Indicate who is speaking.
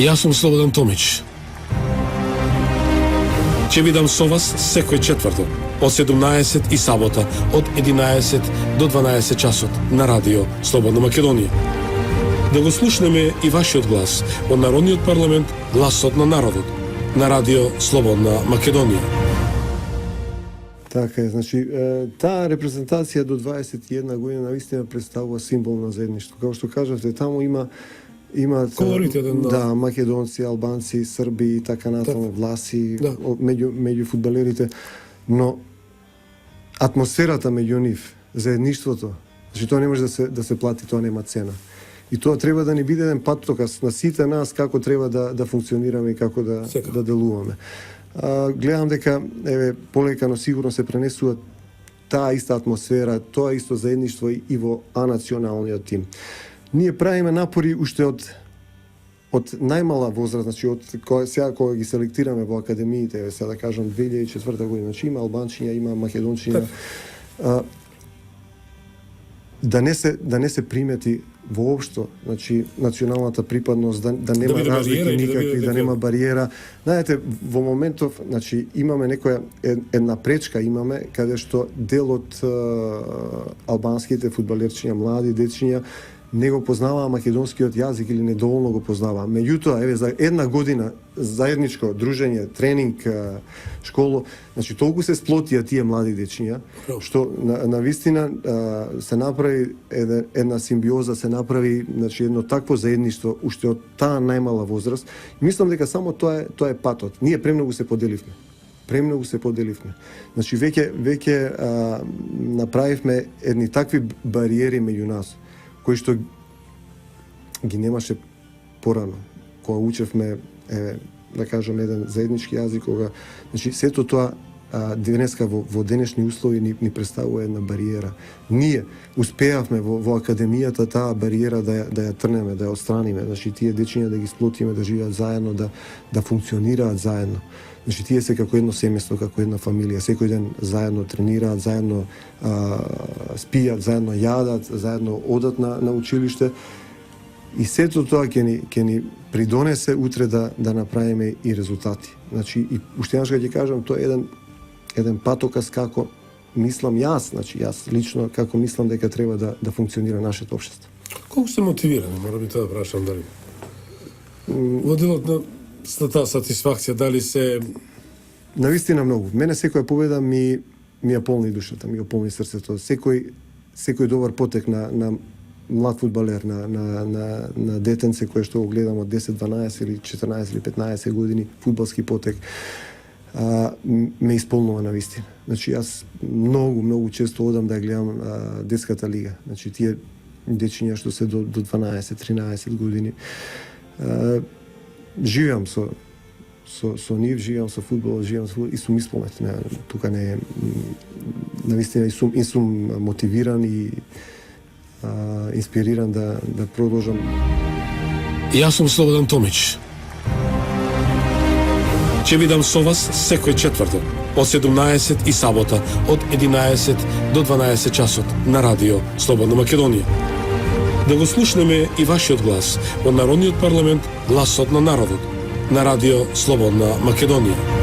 Speaker 1: Јас сум Слободан Томич. Ќе бидам со вас секој четврток од 17 и сабота од 11 до 12 часот на радио Слободна Македонија. Да го слушнеме и вашиот глас од Народниот парламент, гласот на народот, на радио Слободна Македонија.
Speaker 2: Така е, значи, таа репрезентација до 21 година наистина представува символ на заедништво. Како што кажавте, таму има
Speaker 1: колорите,
Speaker 2: да, македонци, албанци, срби и така натаму, власи,
Speaker 1: да,
Speaker 2: меѓу фудбалерите, но атмосферата меѓу нив, заедништвото, значи тоа не може да се плати, тоа нема цена. И тоа треба да ни биде еден паттоказ на сите нас како треба да функционираме и како да делуваме. Гледам дека полека, но сигурно се пренесува таа иста атмосфера, тоа исто заедништво и во националниот тим. Ние правиме напори уште од најмала возраст, значи од сега кога ги селектираме во академиите, сега да кажам 2004 година, значи има албанчиња, има македончиња, да не се примети воопшто, значи националната припадност, да нема разлики никакви, да нема бариера. Знаете, во моментов, значи имаме една пречка имаме каде што дел од албанските фудбалерчиња, млади дечиња не го познаваа македонскиот јазик или недоволно го познаваа. Меѓутоа, за една година заедничко дружење, тренинг, школо, значи толку се сплотија тие млади дечиња, што на вистина се направи една симбиоза, се направи, значи, едно такво заедништво уште од таа најмала возраст. Мислам дека само тоа е патот. Ние премногу се поделивме. Значи веќе направивме едни такви бариери меѓу нас, кои што ги немаше порано, кога учевме, да кажем, еден заеднички јазик, кога, значи, сето тоа денеска во денешни услови ни представува една бариера. Ние успеавме во академијата таа бариера да ја трнеме, да ја отстраниме, значи тие дечиња да ги сплотиме, да живеат заедно, да функционираат заедно. Значи тие се како едно семејство, како една фамилија, секој ден заедно тренираат, заедно спијат, заедно јадат, заедно одат на училиште. И сето тоа ќе ни придонесе утре да направиме и резултати. Значи и уште еднаш ќе кажам, тоа е еден патоказ како мислам јас, значи јас лично како мислам дека треба да функционира нашето општество.
Speaker 1: Колку сте мотивирани, мора би тоа да прашам, дали во делот на таа сатисфакција, дали се...
Speaker 2: Навистина многу. Мене секоја победа ми ја полни душата, ми ја полни срцето. Секој добар потек на млад фудбалер, на детенце кое што го гледам од 10, 12 или 14 или 15 години, фудбалски потек, ме исполнува навистина. Значи јас многу често одам да гледам детската лига. Значи тие дечиња што се до 12, 13 години. Живеам со нив, живеам со фудбал и сум исполнет. Тука не навистина и сум мотивиран и инспириран да продолжам.
Speaker 1: Јас сум Слободан Томич. Ќе бидам со вас секој четврток од 17 и сабота од 11 до 12 часот на радио Слободна Македонија. Да го слушнеме и вашиот глас од Народниот парламент, гласот на народот, на радио Слободна Македонија.